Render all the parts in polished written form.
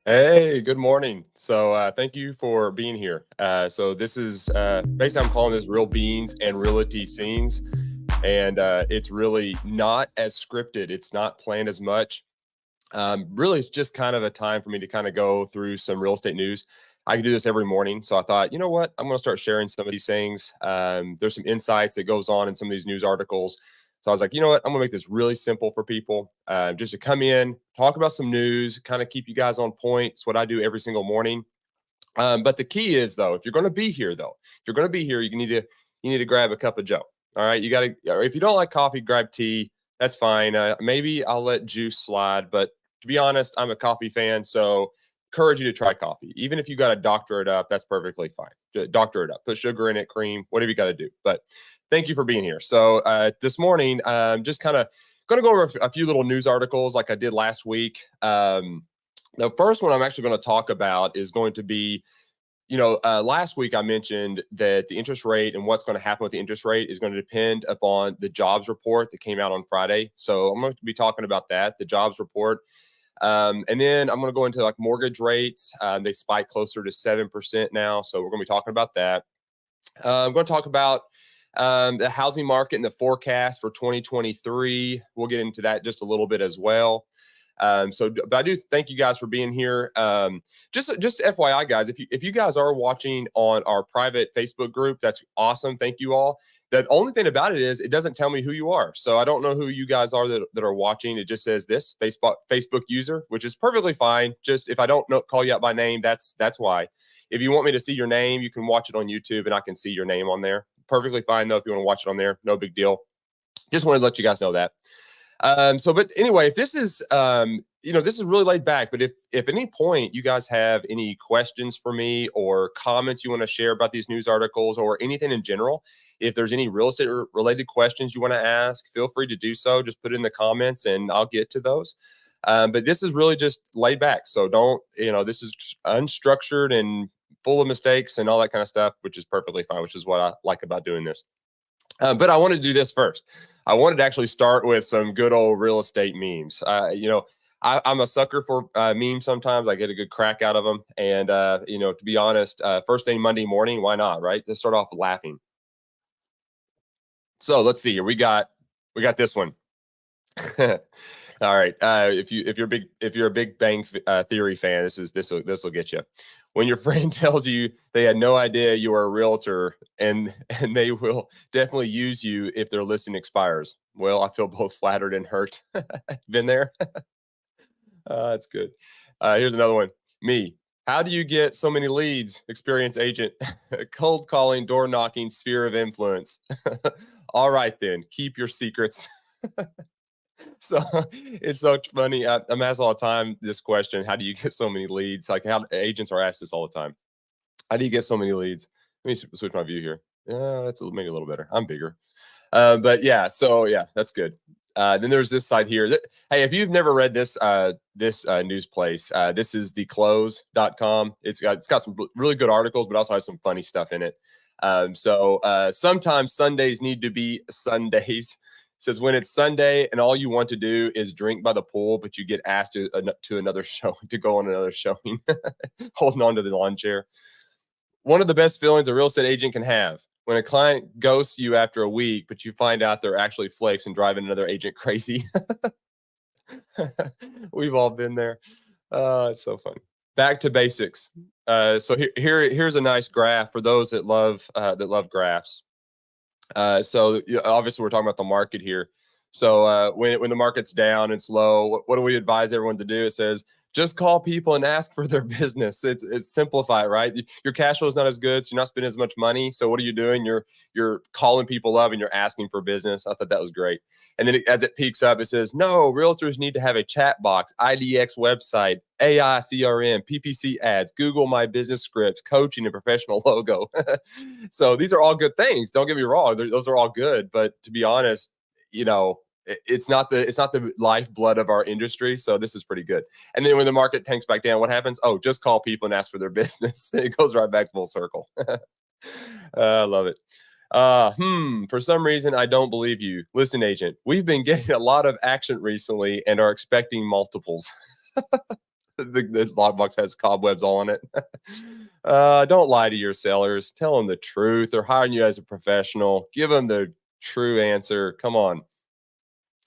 Hey, good morning. So thank you for being here. So this is basically I'm calling this Real Beans and Realty Scenes. And it's really not as scripted. It's not planned as much. Really, it's just kind of a time for me to kind of go through some real estate news. I can do this every morning. So I thought, you know what? I'm going to start sharing some of these things. There's some insights that goes on in some of these news articles. So I was like, you know what? I'm going to make this really simple for people just to come in, talk about some news, kind of keep you guys on point. It's what I do every single morning. But the key is, though, if you're going to be here, you need to grab a cup of Joe. All right. You got to, if you don't like coffee, grab tea. That's fine. Maybe I'll let juice slide. But to be honest, I'm a coffee fan. So encourage you to try coffee. Even if you got to doctor it up, that's perfectly fine. Doctor it up, put sugar in it, cream, whatever you got to do. But thank you for being here. So this morning, just kind of going to go over a few little news articles like I did last week. The first one I'm actually going to talk about is going to be, last week I mentioned that the interest rate and what's going to happen with the interest rate is going to depend upon the jobs report that came out on Friday. So I'm going to be talking about that, the jobs report. And then I'm going to go into like mortgage rates. They spike closer to 7% now. So we're going to be talking about that. I'm going to talk about the housing market and the forecast for 2023. We'll get into that just a little bit as well. But I do thank you guys for being here. Just FYI, guys, if you guys are watching on our private Facebook group, that's awesome. Thank you all. The only thing about it is it doesn't tell me who you are. So I don't know who you guys are that are watching. It just says this Facebook user, which is perfectly fine. Just if I don't call you out by name, that's why. If you want me to see your name, you can watch it on YouTube and I can see your name on there. Perfectly fine though. If you want to watch it on there, no big deal. Just wanted to let you guys know that. But anyway, if this is, this is really laid back, but if at any point you guys have any questions for me or comments you want to share about these news articles or anything in general, if there's any real estate related questions you want to ask, feel free to do so. Just put it in the comments and I'll get to those. But this is really just laid back. So this is unstructured and full of mistakes and all that kind of stuff, which is perfectly fine, which is what I like about doing this. But I wanted to do this first. I wanted to actually start with some good old real estate memes. I'm a sucker for memes. Sometimes I get a good crack out of them. And, to be honest, first thing Monday morning, why not, right? Let's start off laughing. So let's see here. We got this one. All right. If you're a Big Bang Theory fan, this will get you. When your friend tells you they had no idea you are a realtor, and they will definitely use you if their listing expires. Well, I feel both flattered and hurt. Been there. That's good. Here's another one. Me. How do you get so many leads? Experienced agent. Cold calling, door knocking, sphere of influence. All right, then. Keep your secrets. So it's so funny. I'm asked all the time this question: how do you get so many leads? Like, how agents are asked this all the time. How do you get so many leads? Let me switch my view here. Yeah, that's maybe a little better. I'm bigger. But yeah, so yeah, that's good. Then there's this side here. Hey, if you've never read this news place, this is theclose.com. It's got some really good articles, but also has some funny stuff in it. Sometimes Sundays need to be Sundays. It says when it's Sunday and all you want to do is drink by the pool, but you get asked to another show to go on another showing, holding on to the lawn chair. One of the best feelings a real estate agent can have: when a client ghosts you after a week, but you find out they're actually flakes and driving another agent crazy. We've all been there. It's so funny. Back to basics. Here's a nice graph for those that love graphs. Obviously we're talking about the market here. So when the market's down and slow, what do we advise everyone to do? It says just call people and ask for their business. It's simplified, right? Your cash flow is not as good, so you're not spending as much money. So what are you doing? You're calling people up and you're asking for business. I thought that was great. And then as it peaks up, it says, no, realtors need to have a chat box, IDX website, AI CRM, PPC ads, Google My Business scripts, coaching, and professional logo. So these are all good things. Don't get me wrong; those are all good. But to be honest, it's not the lifeblood of our industry. So this is pretty good. And then when the market tanks back down, what happens? Oh, just call people and ask for their business. It goes right back full circle. I love it. For some reason, I don't believe you. Listen, agent, we've been getting a lot of action recently and are expecting multiples. The logbox has cobwebs all on it. Don't lie to your sellers. Tell them the truth. They're hiring you as a professional. Give them the true answer. Come on.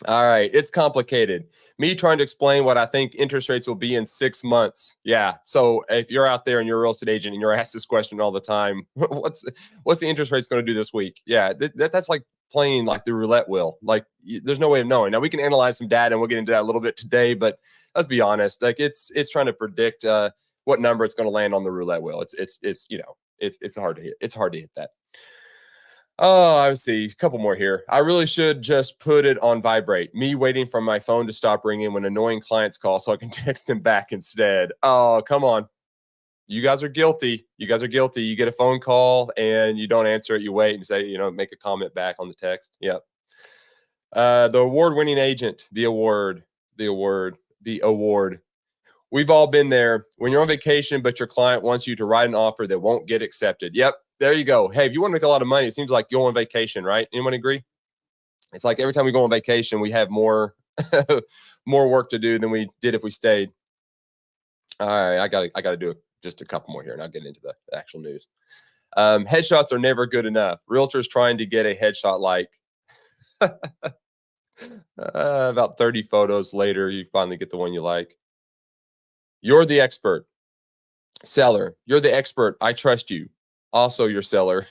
All right. It's complicated. Me trying to explain what I think interest rates will be in 6 months. Yeah. So if you're out there and you're a real estate agent and you're asked this question all the time, what's the interest rates going to do this week? Yeah. That's like playing like the roulette wheel. Like there's no way of knowing. Now we can analyze some data and we'll get into that a little bit today, but let's be honest. Like it's trying to predict what number it's going to land on the roulette wheel. It's hard to hit. It's hard to hit that. Oh, I see. A couple more here. I really should just put it on vibrate. Me waiting for my phone to stop ringing when annoying clients call so I can text them back instead. Oh, come on. You guys are guilty. You guys are guilty. You get a phone call and you don't answer it. You wait and say, make a comment back on the text. Yep. The award-winning agent, the award. We've all been there when you're on vacation, but your client wants you to write an offer that won't get accepted. Yep. There you go. Hey, if you want to make a lot of money, it seems like you're on vacation, right? Anyone agree? It's like every time we go on vacation, we have more work to do than we did if we stayed. All right, I got to do just a couple more here, and I'll get into the actual news. Headshots are never good enough. Realtors trying to get a headshot like about 30 photos later, you finally get the one you like. You're the expert. Seller, you're the expert. I trust you. Also, your seller.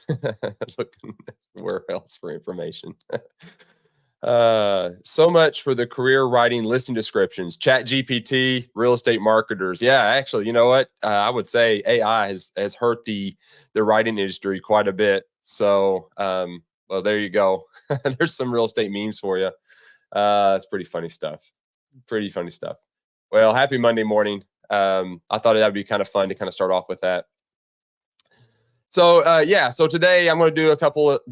Look where else for information. So much for the career writing listing descriptions. Chat GPT, real estate marketers. Yeah, actually, you know what? I would say AI has hurt the writing industry quite a bit. So, well, there you go. There's some real estate memes for you. It's pretty funny stuff. Pretty funny stuff. Well, happy Monday morning. I thought that would be kind of fun to kind of start off with that. So today I'm going to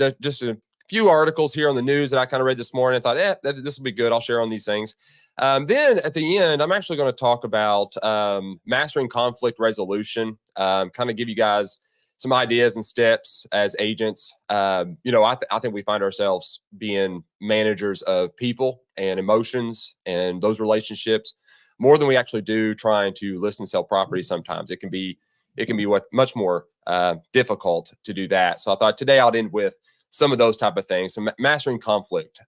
do just a few articles here on the news that I kind of read this morning. I thought, this will be good. I'll share on these things. Then at the end, I'm actually going to talk about mastering conflict resolution, kind of give you guys some ideas and steps as agents. I think we find ourselves being managers of people and emotions and those relationships more than we actually do trying to list and sell property. Sometimes it can be much more difficult to do that. So I thought today I'll end with some of those type of things. So mastering conflict,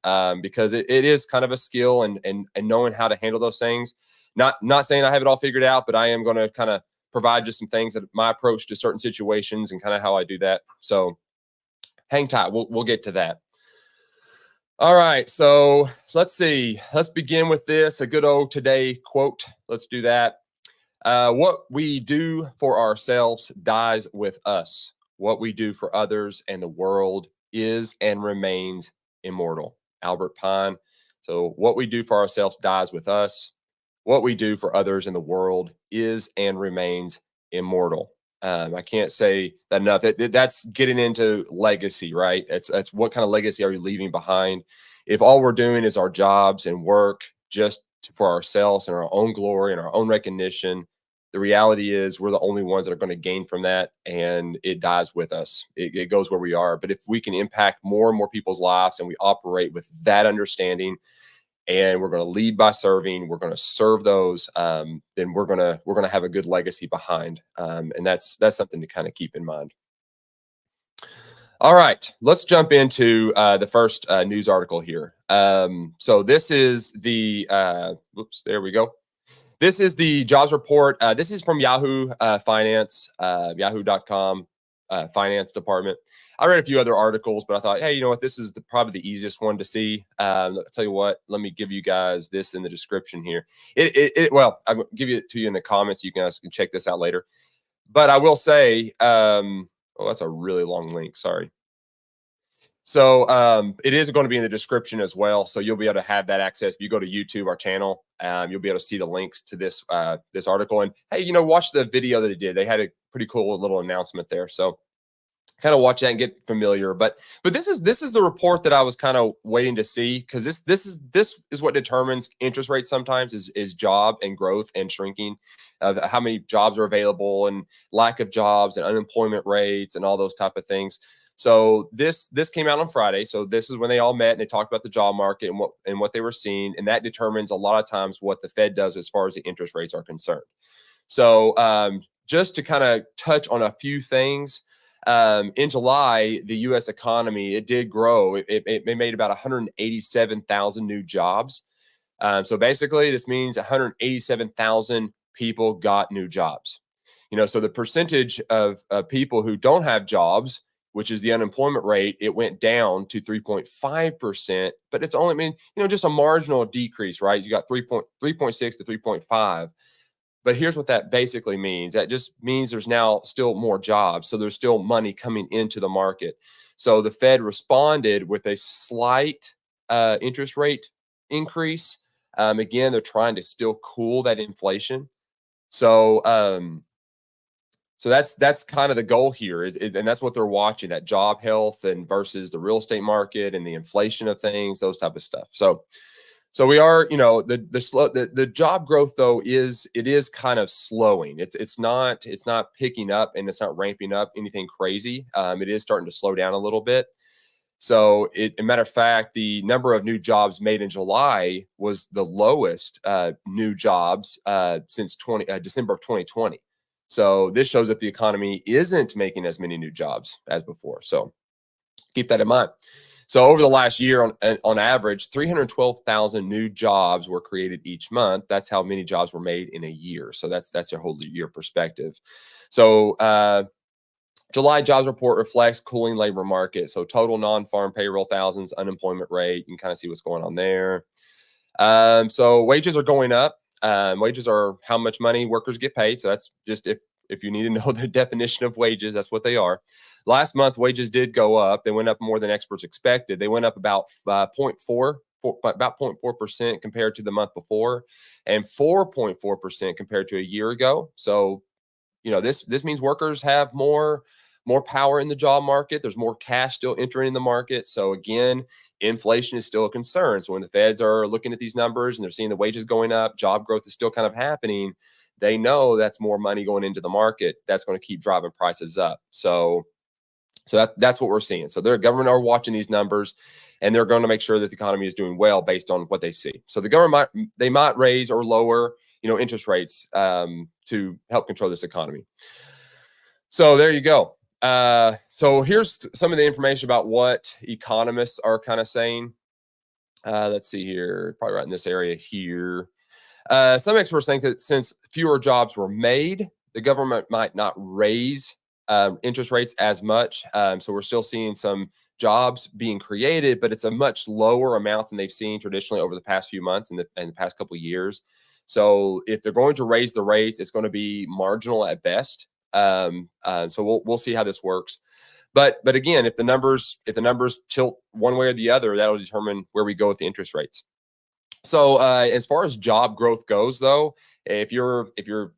because it is kind of a skill and knowing how to handle those things. Not saying I have it all figured out, but I am going to kind of provide just some things that my approach to certain situations and kind of how I do that. So hang tight. We'll get to that. All right. So let's see. Let's begin with this. A good old today quote. Let's do that. What we do for ourselves dies with us. What we do for others and the world is and remains immortal. Albert Pine. So what we do for ourselves dies with us. What we do for others in the world is and remains immortal. I can't say that enough. That's getting into legacy, right? That's what kind of legacy are you leaving behind? If all we're doing is our jobs and work just for ourselves and our own glory and our own recognition, the reality is we're the only ones that are going to gain from that, and it dies with us. It goes where we are. But if we can impact more and more people's lives and we operate with that understanding, and we're going to lead by serving, we're going to serve those, then we're going to have a good legacy behind, and that's something to kind of keep in mind. All right, let's jump into the first news article here. So this is the whoops, there we go. This is the jobs report. This is from Yahoo Finance, yahoo.com finance department. I read a few other articles, but I thought, hey, you know what? This is probably the easiest one to see. I'll tell you what, let me give you guys this in the description here. Well, I'll give it to you in the comments. You guys can check this out later. But I will say, oh, that's a really long link. Sorry. So it is going to be in the description as well. So you'll be able to have that access. If you go to YouTube, our channel, you'll be able to see the links to this this article. And hey, watch the video that they did. They had a pretty cool little announcement there. So kind of watch that and get familiar. But this is the report that I was kind of waiting to see, because this is what determines interest rates sometimes is job and growth and shrinking of how many jobs are available and lack of jobs and unemployment rates and all those type of things. So this came out on Friday. So this is when they all met and they talked about the job market and what they were seeing, and that determines a lot of times what the Fed does as far as the interest rates are concerned. So just to kind of touch on a few things, in July, the U.S. economy, it did grow. It made about 187,000 new jobs. So basically, this means 187,000 people got new jobs. So the percentage of people who don't have jobs, which is the unemployment rate, it went down to 3.5%, but it's only just a marginal decrease, right? You got 3.6 to 3.5. But here's what that basically means. That just means there's now still more jobs. So there's still money coming into the market. So the Fed responded with a slight interest rate increase. Again, they're trying to still cool that inflation. So so that's kind of the goal here, and that's what they're watching, that job health and versus the real estate market and the inflation of things, those type of stuff. So we are, the job growth though is kind of slowing. It's not picking up and it's not ramping up anything crazy. It is starting to slow down a little bit. So as a matter of fact, the number of new jobs made in July was the lowest new jobs since December of 2020. So this shows that the economy isn't making as many new jobs as before. So keep that in mind. So over the last year, on average, 312,000 new jobs were created each month. That's how many jobs were made in a year. So that's a whole year perspective. So July jobs report reflects cooling labor market. So total non-farm payroll thousands, unemployment rate. You can kind of see what's going on there. So wages are going up. Wages are how much money workers get paid. So that's just if you need to know the definition of wages, that's what they are. Last month, wages did go up. They went up more than experts expected. They went up about 0.4% compared to the month before, and 4.4% compared to a year ago. So, this means workers have more more power in the job market. There's more cash still entering the market. So again, inflation is still a concern. So when the Feds are looking at these numbers and they're seeing the wages going up, job growth is still kind of happening, they know that's more money going into the market. That's going to keep driving prices up. So that's what we're seeing. So their government are watching these numbers, and they're going to make sure that the economy is doing well based on what they see. So the government they might raise or lower, interest rates to help control this economy. So there you go. So here's some of the information about what economists are kind of saying. Let's see here, probably right in this area here. Some experts think that since fewer jobs were made, the government might not raise interest rates as much. So we're still seeing some jobs being created, but it's a much lower amount than they've seen traditionally over the past few months and the past couple of years. So if they're going to raise the rates, it's going to be marginal at best. So we'll see how this works. But again, if the numbers tilt one way or the other, that'll determine where we go with the interest rates. So as far as job growth goes, though, if you're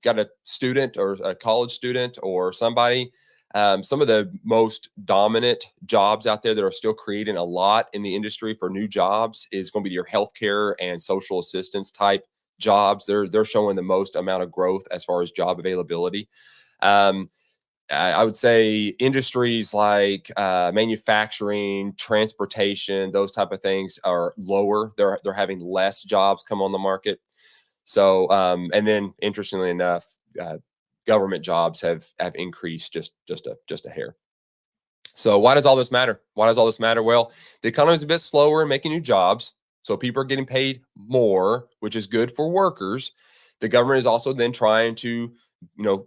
got a student or a college student or somebody, some of the most dominant jobs out there that are still creating a lot in the industry for new jobs is going to be your healthcare and social assistance type jobs. They're showing the most amount of growth as far as job availability. I would say industries like manufacturing, transportation, those type of things are lower. They're having less jobs come on the market. So, and then interestingly enough, government jobs have increased just a hair. So why does all this matter? Why does all this matter? Well, the economy is a bit slower in making new jobs. So people are getting paid more, which is good for workers. The government is also then trying to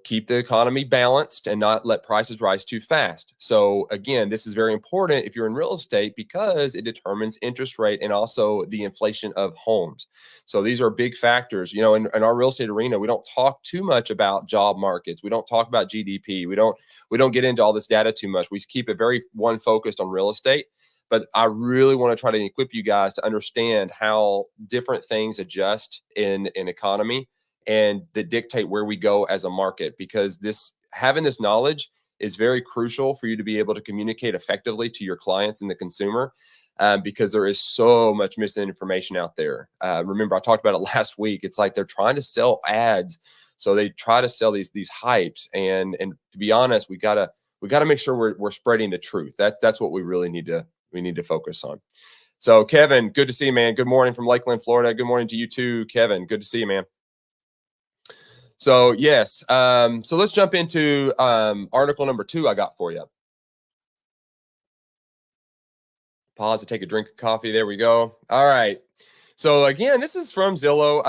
keep the economy balanced and not let prices rise too fast. So again, this is very important if you're in real estate because it determines interest rate and also the inflation of homes. So these are big factors. In our real estate arena, we don't talk too much about job markets. We don't talk about GDP. We don't get into all this data too much. We keep it very one focused on real estate. But I really want to try to equip you guys to understand how different things adjust in an economy and that dictate where we go as a market, because having this knowledge is very crucial for you to be able to communicate effectively to your clients and the consumer, because there is so much misinformation out there. Remember, I talked about it last week. It's like they're trying to sell ads, so they try to sell these hypes. And to be honest, we gotta make sure we're spreading the truth. That's what we really need to focus on. So, Kevin, good to see you, man. Good morning from Lakeland, Florida. Good morning to you too, Kevin. Good to see you, man. So yes, so let's jump into article number 2 I got for you. Pause to take a drink of coffee. There we go. All right. So again, this is from Zillow.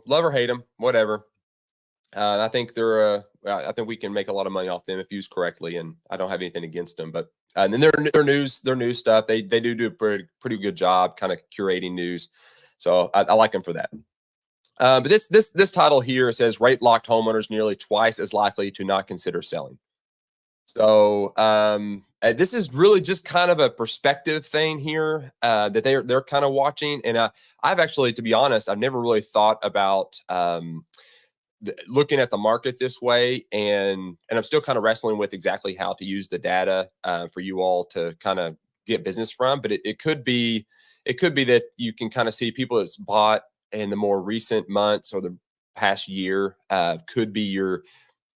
Love or hate them, whatever. I think I think we can make a lot of money off them if used correctly, and I don't have anything against them. But and then their news stuff, they do a pretty good job kind of curating news. So I like them for that. But this title here says rate locked homeowners nearly twice as likely to not consider selling. So this is really just kind of a perspective thing here that they're kind of watching. And I've actually, to be honest, I've never really thought about looking at the market this way, and I'm still kind of wrestling with exactly how to use the data for you all to kind of get business from. But it could be that you can kind of see people that's bought in the more recent months or the past year could be your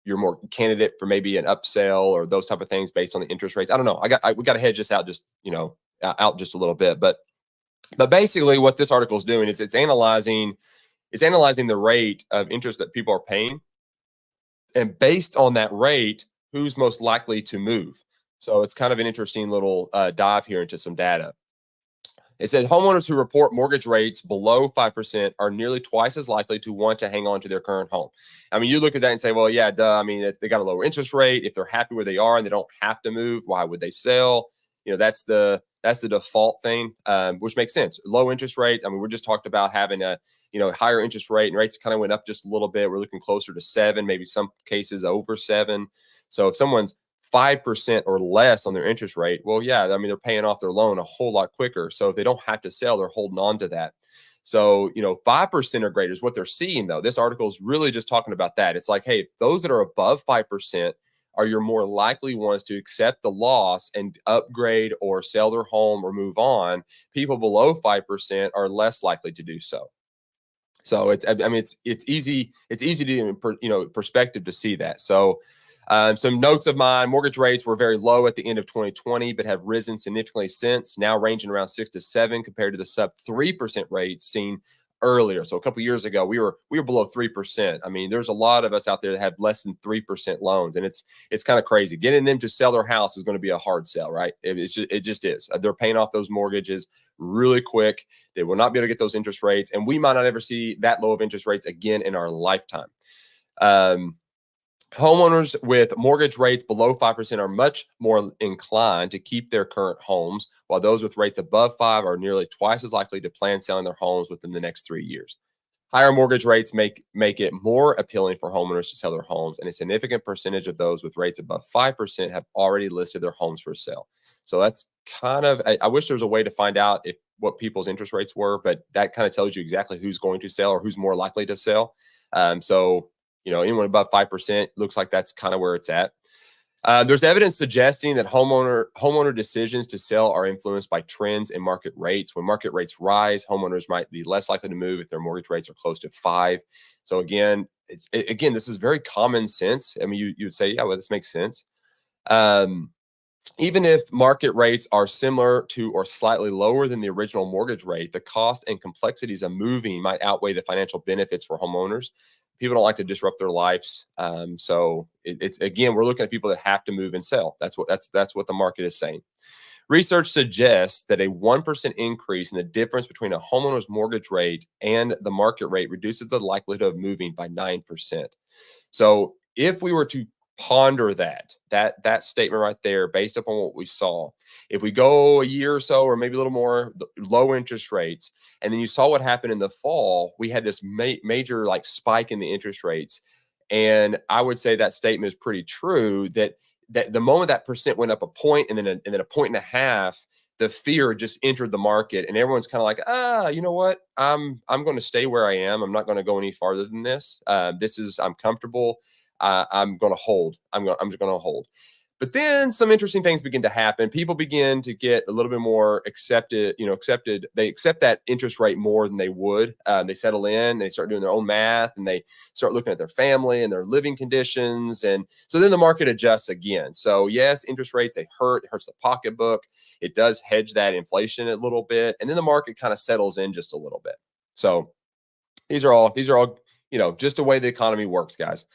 more candidate for maybe an upsell or those type of things based on the interest rates. I don't know. We got to hedge this out just out just a little bit, but basically what this article is doing is it's analyzing the rate of interest that people are paying, and based on that rate, who's most likely to move. So it's kind of an interesting little dive here into some data. It said homeowners who report mortgage rates below 5% are nearly twice as likely to want to hang on to their current home. I mean, you look at that and say, well, yeah, duh. I mean, they got a lower interest rate. If they're happy where they are and they don't have to move, why would they sell? That's the default thing, which makes sense. Low interest rate. I mean, we're just talked about having a higher interest rate, and rates kind of went up just a little bit. We're looking closer to 7, maybe some cases over 7. So if someone's 5% or less on their interest rate, well, yeah, I mean, they're paying off their loan a whole lot quicker. So if they don't have to sell, they're holding on to that. So, 5% or greater is what they're seeing, though. This article is really just talking about that. It's like, hey, those that are above 5% are your more likely ones to accept the loss and upgrade or sell their home or move on. People below 5% are less likely to do so. So I mean, it's easy to perspective to see that. So some notes of mine: mortgage rates were very low at the end of 2020, but have risen significantly since, now ranging around 6 to 7 compared to the sub 3% rates seen earlier. So a couple years ago, we were below 3%. I mean, there's a lot of us out there that have less than 3% loans, and it's kind of crazy. Getting them to sell their house is going to be a hard sell, right? It just is. They're paying off those mortgages really quick. They will not be able to get those interest rates, and we might not ever see that low of interest rates again in our lifetime. Homeowners with mortgage rates below 5% are much more inclined to keep their current homes, while those with rates above 5 are nearly twice as likely to plan selling their homes within the next 3 years. Higher mortgage rates make it more appealing for homeowners to sell their homes, and a significant percentage of those with rates above 5% have already listed their homes for sale. So that's kind of, I wish there was a way to find out what people's interest rates were, but that kind of tells you exactly who's going to sell or who's more likely to sell. So anyone above 5% looks like that's kind of where it's at. There's evidence suggesting that homeowner decisions to sell are influenced by trends in market rates. When market rates rise, homeowners might be less likely to move if their mortgage rates are close to 5. So again, this is very common sense. I mean, you would say, yeah, well, this makes sense. Even if market rates are similar to or slightly lower than the original mortgage rate, the cost and complexities of moving might outweigh the financial benefits for homeowners. People don't like to disrupt their lives. So it's again, we're looking at people that have to move and sell. That's what the market is saying. Research suggests that a 1% increase in the difference between a homeowner's mortgage rate and the market rate reduces the likelihood of moving by 9%. So if we were to ponder that statement right there, based upon what we saw, if we go a year or so, or maybe a little more, low interest rates, and then you saw what happened in the fall, we had this major like spike in the interest rates. And I would say that statement is pretty true, that the moment that percent went up a point and then a point and a half, the fear just entered the market, and everyone's kind of like, you know what? I'm going to stay where I am. I'm not going to go any farther than this. I'm comfortable. I'm going to hold. I'm just going to hold. But then some interesting things begin to happen. People begin to get a little bit more accepted. They accept that interest rate more than they would. They settle in, they start doing their own math, and they start looking at their family and their living conditions. And so then the market adjusts again. So yes, interest rates, it hurts the pocketbook. It does hedge that inflation a little bit. And then the market kind of settles in just a little bit. So these are all, just the way the economy works, guys.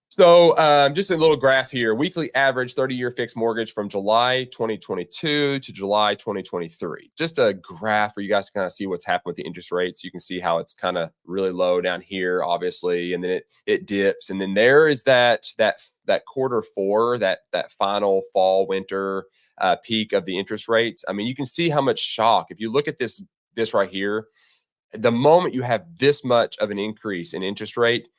So just a little graph here: weekly average 30-year fixed mortgage from July 2022 to July 2023. Just a graph for you guys to kind of see what's happened with the interest rates. You can see how it's kind of really low down here, obviously, and then it dips, and then there is that Q4, that final fall winter peak of the interest rates. I mean, you can see how much shock. If you look at this right here, the moment you have this much of an increase in interest rate,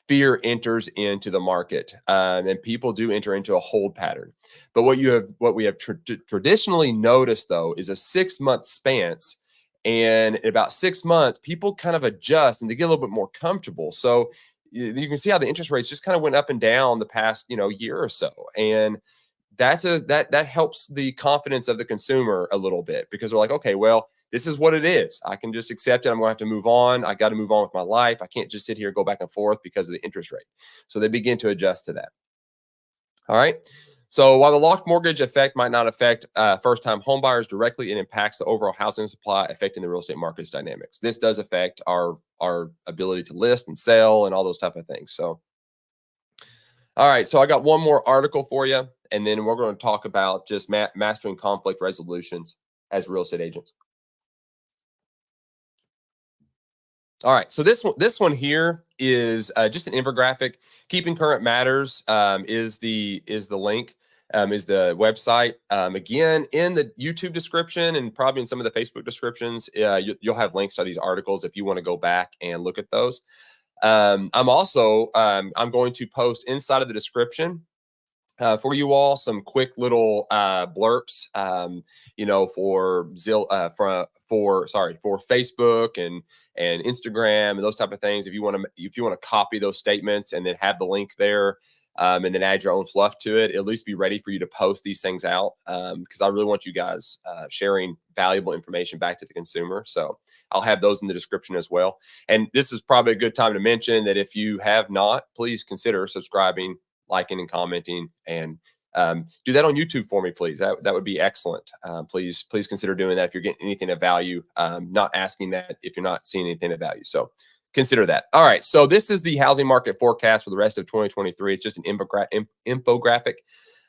fear enters into the market, and people do enter into a hold pattern. But what we have traditionally noticed, though, is a 6-month span, and in about 6 months, people kind of adjust and they get a little bit more comfortable. So you can see how the interest rates just kind of went up and down the past year or so, and that helps the confidence of the consumer a little bit, because they're like, okay, well, this is what it is. I can just accept it. I'm going to have to move on. I got to move on with my life. I can't just sit here and go back and forth because of the interest rate. So they begin to adjust to that. All right. So while the locked mortgage effect might not affect first-time home buyers directly, it impacts the overall housing supply, affecting the real estate market's dynamics. This does affect our ability to list and sell and all those type of things. So, all right. So I got one more article for you, and then we're going to talk about just mastering conflict resolutions as real estate agents. All right, so this one here is just an infographic. Keeping Current Matters is the link, is the website. Again, in the YouTube description and probably in some of the Facebook descriptions, you'll have links to these articles if you want to go back and look at those. I'm also I'm going to post inside of the description for you all some quick little blurps, for Facebook and Instagram and those type of things. If you want to copy those statements and then have the link there, and then add your own fluff to it. At least be ready for you to post these things out, because I really want you guys sharing valuable information back to the consumer. So I'll have those in the description as well. And this is probably a good time to mention that if you have not, please consider subscribing, liking, and commenting, and do that on YouTube for me, please. That would be excellent. Please consider doing that if you're getting anything of value. Not asking that if you're not seeing anything of value. So consider that. All right. So this is the housing market forecast for the rest of 2023. It's just an infographic.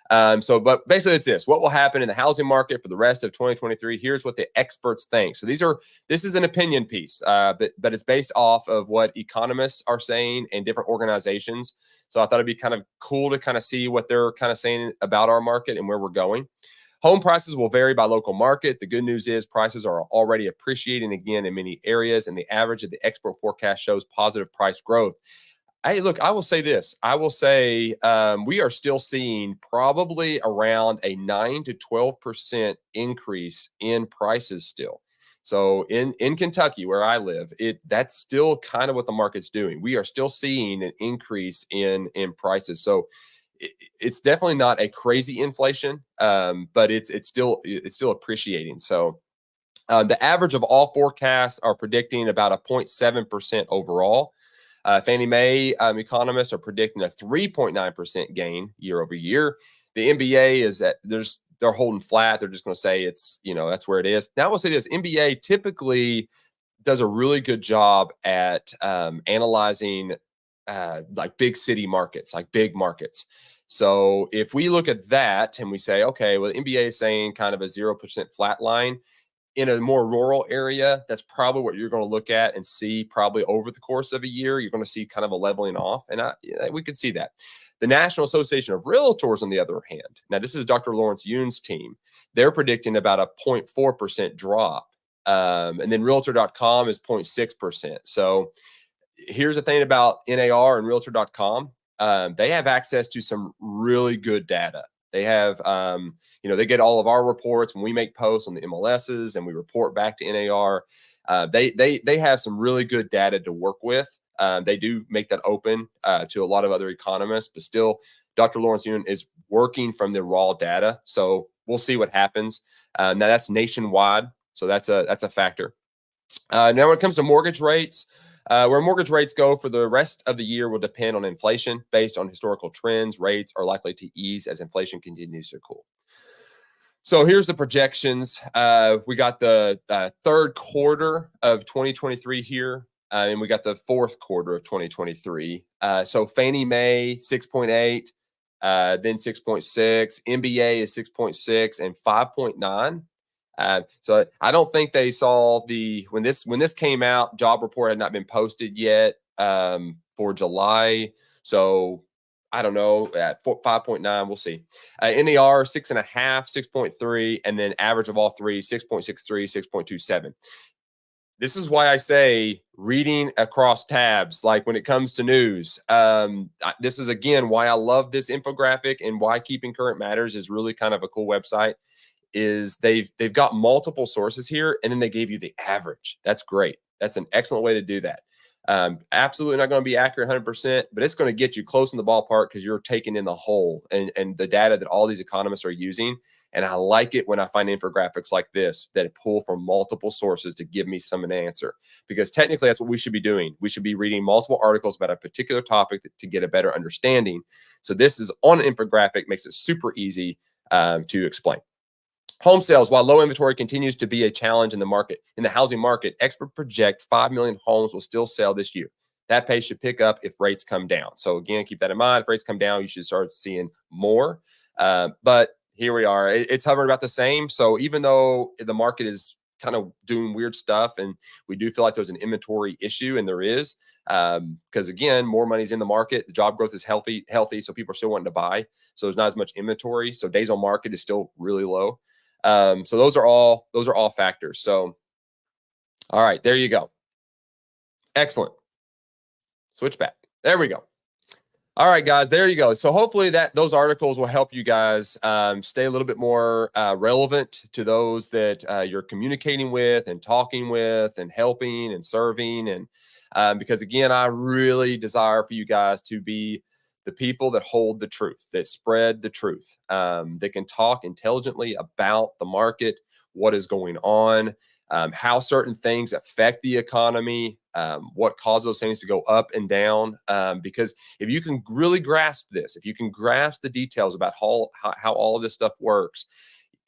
But basically it's this: what will happen in the housing market for the rest of 2023? Here's what the experts think. So this is an opinion piece, but it's based off of what economists are saying and different organizations. So I thought it'd be kind of cool to kind of see what they're kind of saying about our market and where we're going. Home prices will vary by local market. The good news is prices are already appreciating again in many areas, and the average of the expert forecast shows positive price growth. Hey, look, I will say this. I will say we are still seeing probably around a 9 to 12% increase in prices still. So in Kentucky, where I live, that's still kind of what the market's doing. We are still seeing an increase in prices. So it's definitely not a crazy inflation, but it's still appreciating. So the average of all forecasts are predicting about a 0.7% overall. Fannie Mae economists are predicting a 3.9% gain year over year. The MBA is that they're holding flat. They're just going to say it's, that's where it is. Now I will say this: MBA typically does a really good job at analyzing like big city markets, like big markets. So if we look at that and we say, okay, well, the MBA is saying kind of a 0% flat line. In a more rural area, that's probably what you're going to look at and see probably over the course of a year. You're going to see kind of a leveling off, and we could see that. The National Association of Realtors, on the other hand, now this is Dr. Lawrence Yoon's team. They're predicting about a 0.4% drop, and then Realtor.com is 0.6%. So here's the thing about NAR and Realtor.com. They have access to some really good data. They have, they get all of our reports when we make posts on the MLSs and we report back to NAR. They have some really good data to work with. They do make that open to a lot of other economists, but still, Dr. Lawrence Yoon is working from the raw data. So we'll see what happens. Now that's nationwide, so that's a factor. Now when it comes to mortgage rates, where mortgage rates go for the rest of the year will depend on inflation. Based on historical trends, rates are likely to ease as inflation continues to cool. So here's the projections. We got the third quarter of 2023 here, and we got the fourth quarter of 2023. So Fannie Mae 6.8, then 6.6. MBA is 6.6 and 5.9. So I don't think they saw when this came out, job report had not been posted yet for July. So I don't know, at 5.9, we'll see. NAR 6.5, 6.3, and then average of all three 6.63, 6.27. This is why I say reading across tabs, like when it comes to news. This is again why I love this infographic and why Keeping Current Matters is really kind of a cool website. Is they've got multiple sources here, and then they gave you the average. That's great. That's an excellent way to do that. Absolutely not going to be accurate 100%, but it's going to get you close in the ballpark because you're taking in the whole and the data that all these economists are using. And I like it when I find infographics like this that pull from multiple sources to give me some an answer, because technically that's what we should be doing. We should be reading multiple articles about a particular topic to get a better understanding. So this is on an infographic, makes it super easy to explain. Home sales, while low inventory continues to be a challenge in the housing market, experts project 5 million homes will still sell this year. That pace should pick up if rates come down. So again, keep that in mind. If rates come down, you should start seeing more. But here we are. It's hovering about the same. So even though the market is kind of doing weird stuff, and we do feel like there's an inventory issue, and there is, because again, more money's in the market. The job growth is healthy, so people are still wanting to buy. So there's not as much inventory. So days on market is still really low. So those are all factors. So, all right, there you go. Excellent. Switch back. There we go. All right, guys, there you go. So hopefully those articles will help you guys stay a little bit more relevant to those that you're communicating with and talking with and helping and serving. And because again, I really desire for you guys to be the people that hold the truth, that spread the truth, that can talk intelligently about the market, what is going on, how certain things affect the economy, what causes those things to go up and down. Because if you can really grasp this, if you can grasp the details about how all of this stuff works,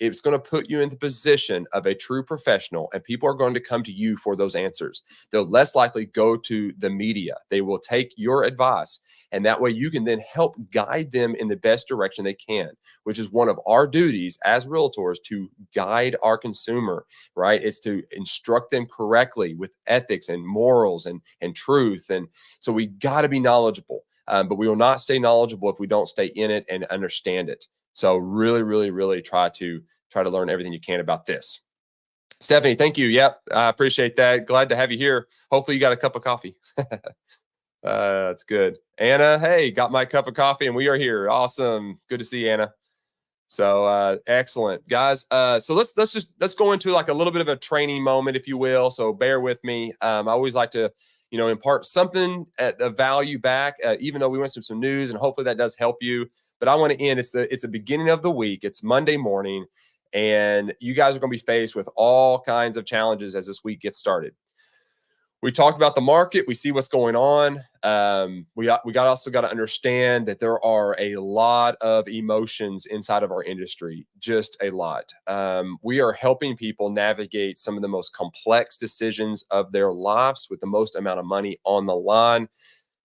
it's going to put you in the position of a true professional, and people are going to come to you for those answers. They'll less likely go to the media. They will take your advice, and that way you can then help guide them in the best direction they can, which is one of our duties as realtors, to guide our consumer, right? It's to instruct them correctly with ethics and morals and truth. And so we got to be knowledgeable, but we will not stay knowledgeable if we don't stay in it and understand it. So really, really, really try to learn everything you can about this. Stephanie, thank you. Yep, I appreciate that. Glad to have you here. Hopefully you got a cup of coffee. That's good. Anna, hey, got my cup of coffee and we are here. Awesome. Good to see you, Anna. So excellent, guys. So let's go into like a little bit of a training moment, if you will. So bear with me. I always like to, impart something at a value back, even though we went through some news, and hopefully that does help you. But I want to end. It's the beginning of the week. It's Monday morning, and you guys are going to be faced with all kinds of challenges as this week gets started. We talked about the market. We see what's going on. We also got to understand that there are a lot of emotions inside of our industry, just a lot. We are helping people navigate some of the most complex decisions of their lives with the most amount of money on the line.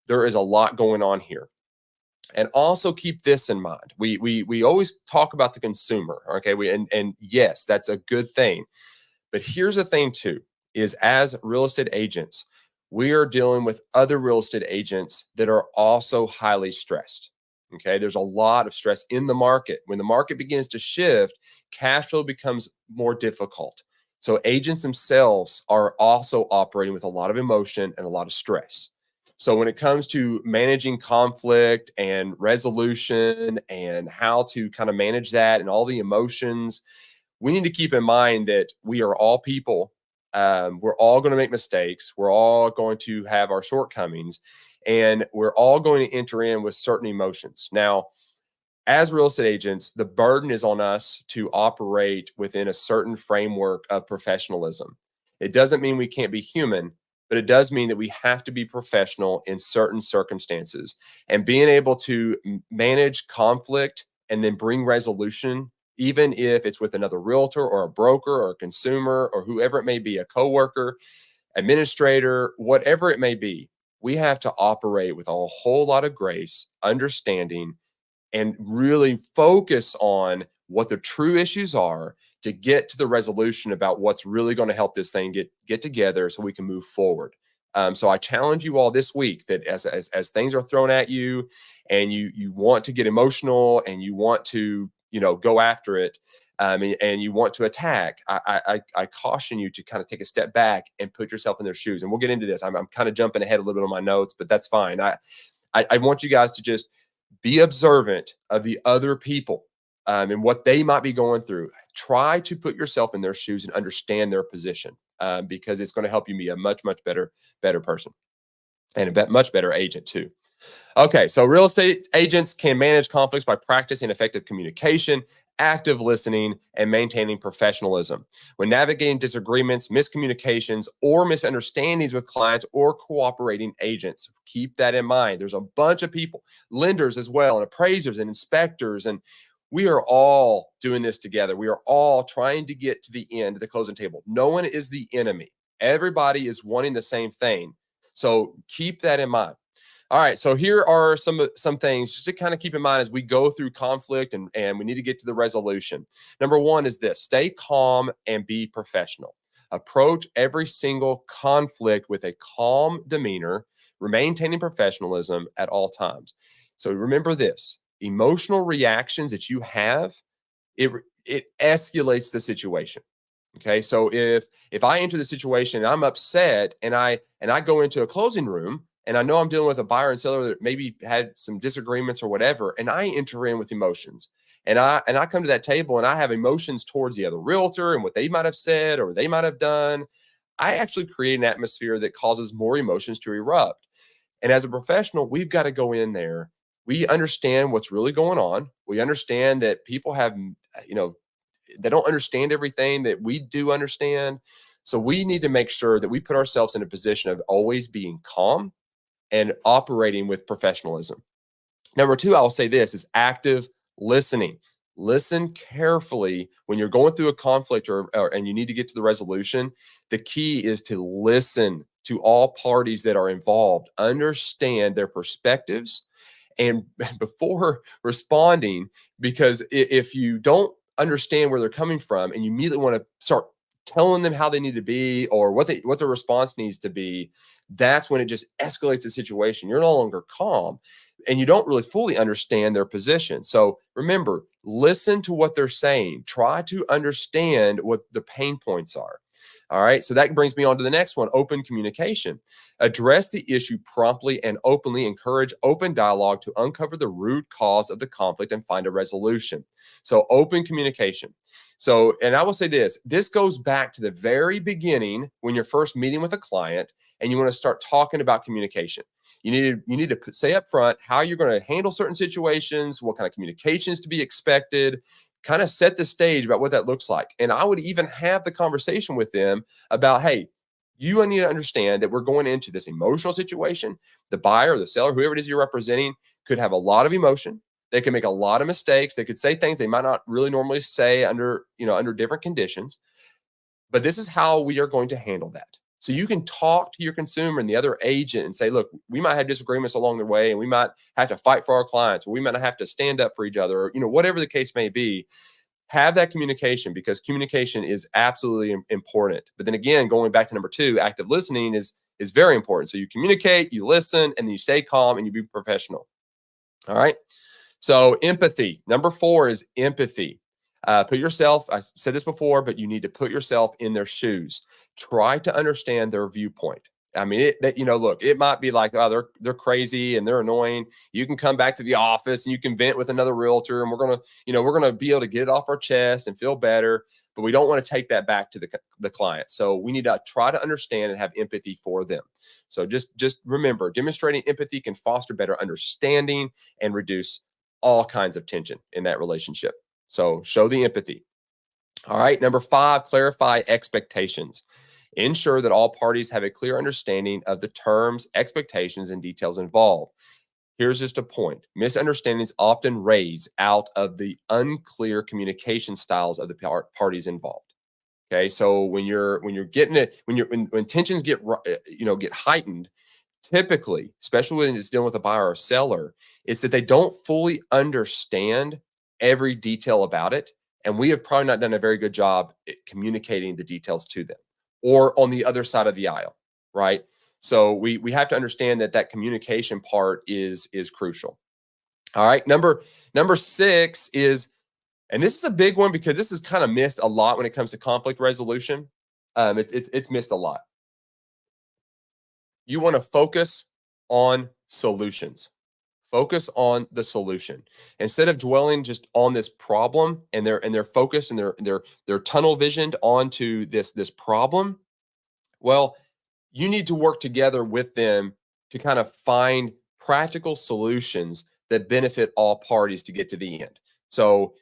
There is a lot going on here. And also keep this in mind. We always talk about the consumer, okay? And yes, that's a good thing. But here's the thing too, is as real estate agents, we are dealing with other real estate agents that are also highly stressed. Okay. There's a lot of stress in the market. When the market begins to shift, cash flow becomes more difficult. So agents themselves are also operating with a lot of emotion and a lot of stress. So when it comes to managing conflict and resolution and how to kind of manage that and all the emotions, we need to keep in mind that we are all people. We're all going to make mistakes. We're all going to have our shortcomings, and we're all going to enter in with certain emotions. Now, as real estate agents, the burden is on us to operate within a certain framework of professionalism. It doesn't mean we can't be human, but it does mean that we have to be professional in certain circumstances. And being able to manage conflict and then bring resolution, even if it's with another realtor or a broker or a consumer or whoever it may be, a coworker, administrator, whatever it may be, we have to operate with a whole lot of grace, understanding, and really focus on what the true issues are to get to the resolution about what's really going to help this thing get together so we can move forward. So I challenge you all this week that as things are thrown at you and you want to get emotional and you want to go after it, and you want to attack, I caution you to kind of take a step back and put yourself in their shoes. And we'll get into this. I'm kind of jumping ahead a little bit on my notes, but that's fine. I want you guys to just be observant of the other people and what they might be going through. Try to put yourself in their shoes and understand their position, because it's going to help you be a much better person and a much better agent too. Okay, so real estate agents can manage conflicts by practicing effective communication, active listening, and maintaining professionalism. When navigating disagreements, miscommunications, or misunderstandings with clients or cooperating agents, keep that in mind. There's a bunch of people, lenders as well, and appraisers and inspectors, and we are all doing this together. We are all trying to get to the end of the closing table. No one is the enemy. Everybody is wanting the same thing. So keep that in mind. All right, so here are some things just to kind of keep in mind as we go through conflict and we need to get to the resolution. Number one is this: stay calm and be professional. Approach every single conflict with a calm demeanor, maintaining professionalism at all times. So remember this: emotional reactions that you have, it escalates the situation. Okay, so if I enter the situation and I'm upset and I go into a closing room, and I know I'm dealing with a buyer and seller that maybe had some disagreements or whatever, and I enter in with emotions, and I come to that table and I have emotions towards the other realtor and what they might have said or they might have done, I actually create an atmosphere that causes more emotions to erupt. And as a professional, we've got to go in there we understand what's really going on. We understand that people have, you know, they don't understand everything that we do understand. So we need to make sure that we put ourselves in a position of always being calm and operating with professionalism. Number two, I'll say this is active listening. Listen carefully when you're going through a conflict and you need to get to the resolution. The key is to listen to all parties that are involved, understand their perspectives, and before responding, because if you don't understand where they're coming from and you immediately want to start telling them how they need to be or what their response needs to be, that's when it just escalates the situation. You're no longer calm and you don't really fully understand their position. So remember, listen to what they're saying. Try to understand what the pain points are. All right. So that brings me on to the next one, open communication. Address the issue promptly and openly. Encourage open dialogue to uncover the root cause of the conflict and find a resolution. So open communication. So, and I will say this goes back to the very beginning when you're first meeting with a client and you want to start talking about communication. You need to say up front how you're going to handle certain situations, what kind of communications to be expected, kind of set the stage about what that looks like. And I would even have the conversation with them about, hey, you need to understand that we're going into this emotional situation. The buyer or the seller, whoever it is you're representing, could have a lot of emotion. They can make a lot of mistakes. They could say things they might not really normally say under different conditions. But this is how we are going to handle that. So you can talk to your consumer and the other agent and say, look, we might have disagreements along the way and we might have to fight for our clients, or we might have to stand up for each other, or, whatever the case may be. Have that communication, because communication is absolutely important. But then again, going back to number two, active listening is very important. So you communicate, you listen, and then you stay calm and you be professional. All right. So empathy. Number four is empathy. Put yourself, I said this before, but you need to put yourself in their shoes. Try to understand their viewpoint. I mean, look, it might be like, oh, they're crazy and they're annoying. You can come back to the office and you can vent with another realtor, and we're gonna be able to get it off our chest and feel better. But we don't want to take that back to the client. So we need to try to understand and have empathy for them. So just remember, demonstrating empathy can foster better understanding and reduce all kinds of tension in that relationship. So show the empathy. All right. Number five, clarify expectations. Ensure that all parties have a clear understanding of the terms, expectations, and details involved. Here's just a point. Misunderstandings often raise out of the unclear communication styles of the parties involved. Okay. So when you're getting it, when tensions get heightened, typically, especially when it's dealing with a buyer or seller, it's that they don't fully understand every detail about it. And we have probably not done a very good job at communicating the details to them, or on the other side of the aisle, right? So we have to understand that communication part is crucial. All right. Number six is, and this is a big one because this is kind of missed a lot when it comes to conflict resolution. It's missed a lot. You want to focus on solutions. Focus on the solution instead of dwelling just on this problem, and they're focused and they're tunnel visioned onto this problem. Well, you need to work together with them to kind of find practical solutions that benefit all parties to get to the end. So,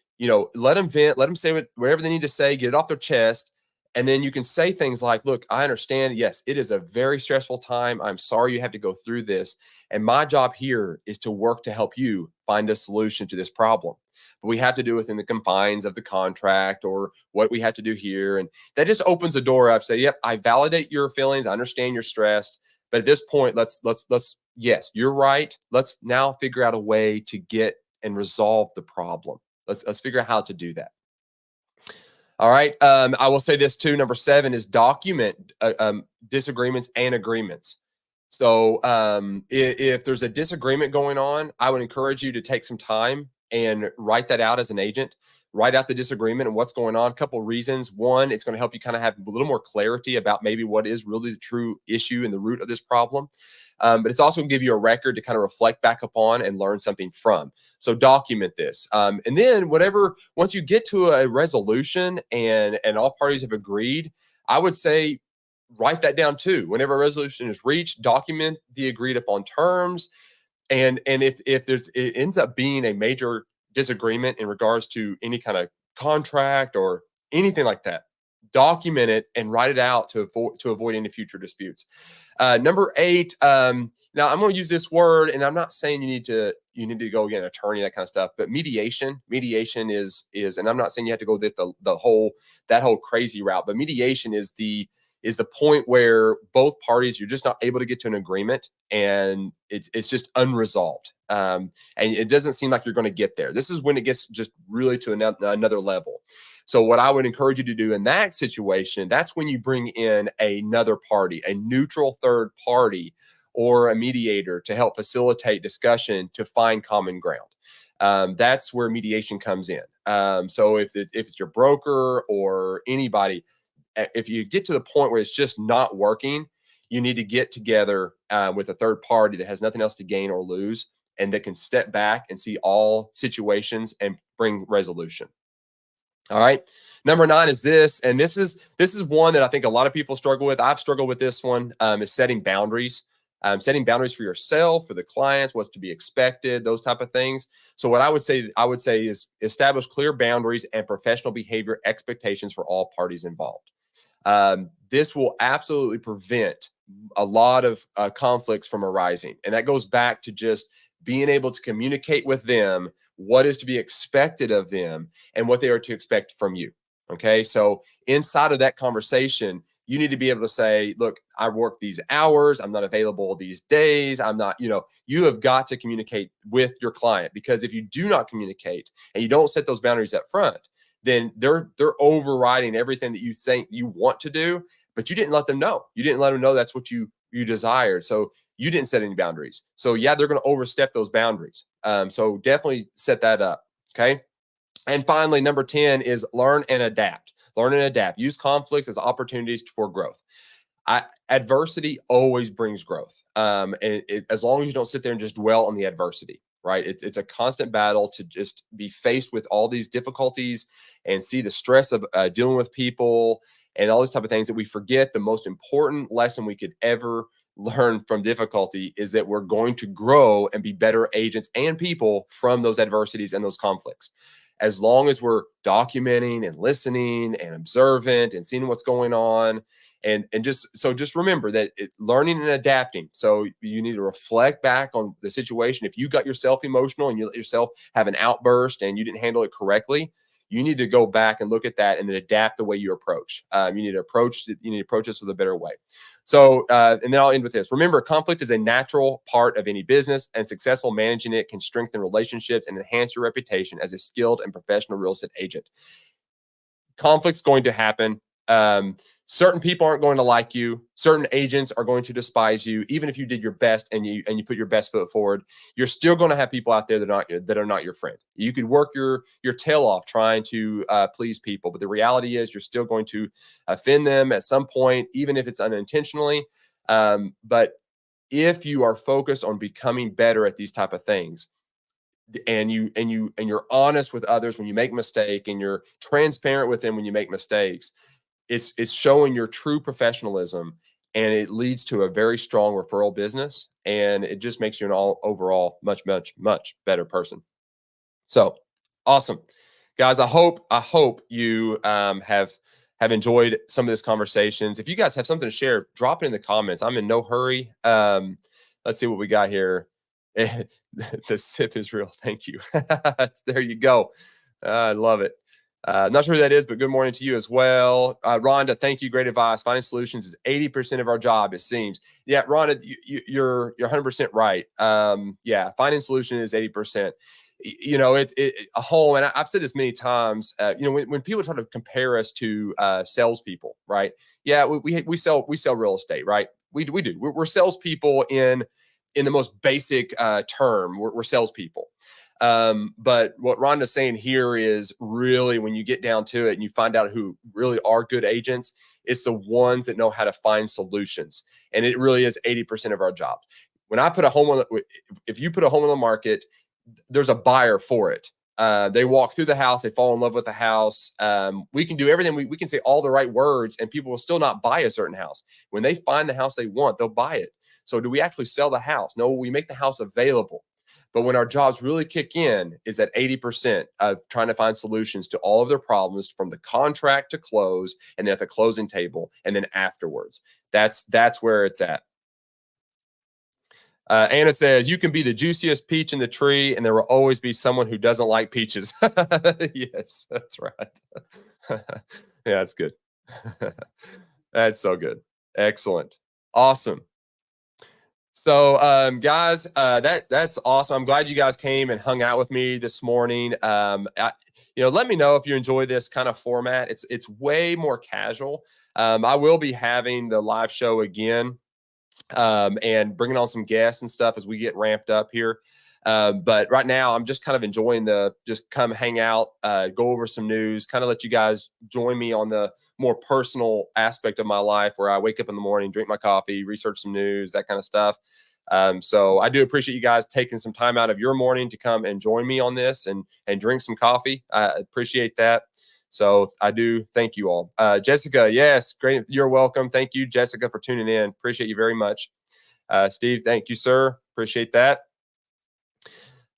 let them vent, let them say whatever they need to say, get it off their chest. And then you can say things like, look, I understand. Yes, it is a very stressful time. I'm sorry you have to go through this. And my job here is to work to help you find a solution to this problem. But we have to do it within the confines of the contract or what we have to do here. And that just opens the door up. Say, yep, I validate your feelings. I understand you're stressed. But at this point, let's yes, you're right. Let's now figure out a way to get and resolve the problem. Let's figure out how to do that. All right. I will say this too. Number seven is document disagreements and agreements. So if there's a disagreement going on, I would encourage you to take some time and write that out as an agent. Write out the disagreement and what's going on. A couple of reasons. One, it's going to help you kind of have a little more clarity about maybe what is really the true issue and the root of this problem. But it's also going to give you a record to kind of reflect back upon and learn something from. So document this. And then once you get to a resolution and all parties have agreed, I would say write that down too. Whenever a resolution is reached, document the agreed upon terms. And if it ends up being a major disagreement in regards to any kind of contract or anything like that, document it and write it out to avoid any future disputes. Number 8. Now I'm going to use this word, and I'm not saying you need to go get an attorney, that kind of stuff. But mediation is, and I'm not saying you have to go the whole that whole crazy route. But mediation is the point where both parties, you're just not able to get to an agreement, and it's just unresolved. And it doesn't seem like you're going to get there. This is when it gets just really to another level. So what I would encourage you to do in that situation, that's when you bring in another party, a neutral third party, or a mediator to help facilitate discussion to find common ground. That's where mediation comes in. So if it's your broker or anybody, if you get to the point where it's just not working, you need to get together with a third party that has nothing else to gain or lose, and that can step back and see all situations and bring resolution. All right. Number 9 is this, and this is one that I think a lot of people struggle with. I've struggled with this one. Is setting boundaries. Setting boundaries for yourself, for the clients, what's to be expected, those type of things. So what I would say is establish clear boundaries and professional behavior expectations for all parties involved. This will absolutely prevent a lot of conflicts from arising. And that goes back to just being able to communicate with them what is to be expected of them and what they are to expect from you. Okay. So inside of that conversation, you need to be able to say, look, I work these hours. I'm not available these days. I'm not, you have got to communicate with your client, because if you do not communicate and you don't set those boundaries up front, then they're overriding everything that you think you want to do, but you didn't let them know. You didn't let them know that's what you desired. So you didn't set any boundaries. So yeah, they're going to overstep those boundaries. So definitely set that up. Okay. And finally, number 10 is learn and adapt. Learn and adapt. Use conflicts as opportunities for growth. Adversity always brings growth. As long as you don't sit there and just dwell on the adversity, right? It's a constant battle to just be faced with all these difficulties and see the stress of dealing with people and all these type of things, that we forget the most important lesson we could ever learn from difficulty is that we're going to grow and be better agents and people from those adversities and those conflicts. As long as we're documenting and listening and observant and seeing what's going on, and just remember that learning and adapting. So you need to reflect back on the situation. If you got yourself emotional and you let yourself have an outburst and you didn't handle it correctly, you need to go back and look at that and then adapt the way you approach. You need to approach this with a better way. So, and then I'll end with this. Remember, conflict is a natural part of any business, and successful managing it can strengthen relationships and enhance your reputation as a skilled and professional real estate agent. Conflict's going to happen. Certain people aren't going to like you. Certain agents are going to despise you. Even if you did your best and you put your best foot forward, you're still going to have people out there that are not your friend. You could work your tail off trying to please people, but the reality is you're still going to offend them at some point, even if it's unintentionally. But if you are focused on becoming better at these type of things, and you're honest with others when you make a mistake, and you're transparent with them when you make mistakes, it's showing your true professionalism, and it leads to a very strong referral business, and it just makes you an overall much better person. So awesome, guys. I hope you have enjoyed some of these conversations. If you guys have something to share, drop it in the comments. I'm in no hurry. Let's see what we got here. The sip is real. Thank you. There you go. I love it. Not sure who that is, but good morning to you as well. Rhonda, thank you. Great advice. Finding solutions is 80% of our job, it seems. Yeah, Rhonda, you're 100% right. Yeah, finding solution is 80%. A home, and I've said this many times, when people try to compare us to salespeople, right? Yeah, we sell real estate, right? We do. We're salespeople in the most basic term. We're salespeople. But what Rhonda's saying here is really, when you get down to it and you find out who really are good agents, it's the ones that know how to find solutions. And it really is 80% of our job. When I put a home if you put a home on the market, there's a buyer for it. They walk through the house, they fall in love with the house. We can do everything. We can say all the right words and people will still not buy a certain house. When they find the house they want, they'll buy it. So do we actually sell the house? No, we make the house available. But when our jobs really kick in is at 80% of trying to find solutions to all of their problems from the contract to close, and then at the closing table, and then afterwards. That's where it's at. Anna says, you can be the juiciest peach in the tree, and there will always be someone who doesn't like peaches. Yes, that's right. Yeah, that's good. That's so good. Excellent. Awesome. So, guys, that's awesome. I'm glad you guys came and hung out with me this morning. Let me know if you enjoy this kind of format. It's way more casual. I will be having the live show again, and bringing on some guests and stuff as we get ramped up here. But right now, I'm just kind of enjoying just come hang out, go over some news, kind of let you guys join me on the more personal aspect of my life where I wake up in the morning, drink my coffee, research some news, that kind of stuff. So I do appreciate you guys taking some time out of your morning to come and join me on this and drink some coffee. I appreciate that. So I do thank you all. Jessica, yes, great. You're welcome. Thank you, Jessica, for tuning in. Appreciate you very much. Steve, thank you, sir. Appreciate that.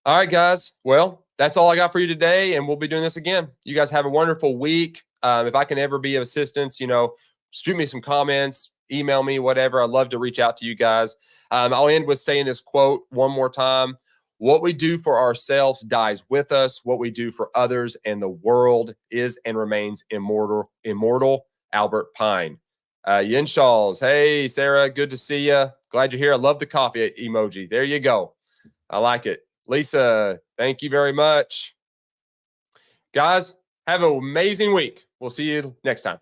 All right, guys. Well, that's all I got for you today, and we'll be doing this again. You guys have a wonderful week. If I can ever be of assistance, shoot me some comments, email me, whatever. I'd love to reach out to you guys. I'll end with saying this quote one more time. What we do for ourselves dies with us. What we do for others and the world is and remains immortal. Immortal. Albert Pine. Yinshals. Hey, Sarah. Good to see you. Glad you're here. I love the coffee emoji. There you go. I like it. Lisa, thank you very much. Guys, have an amazing week. We'll see you next time.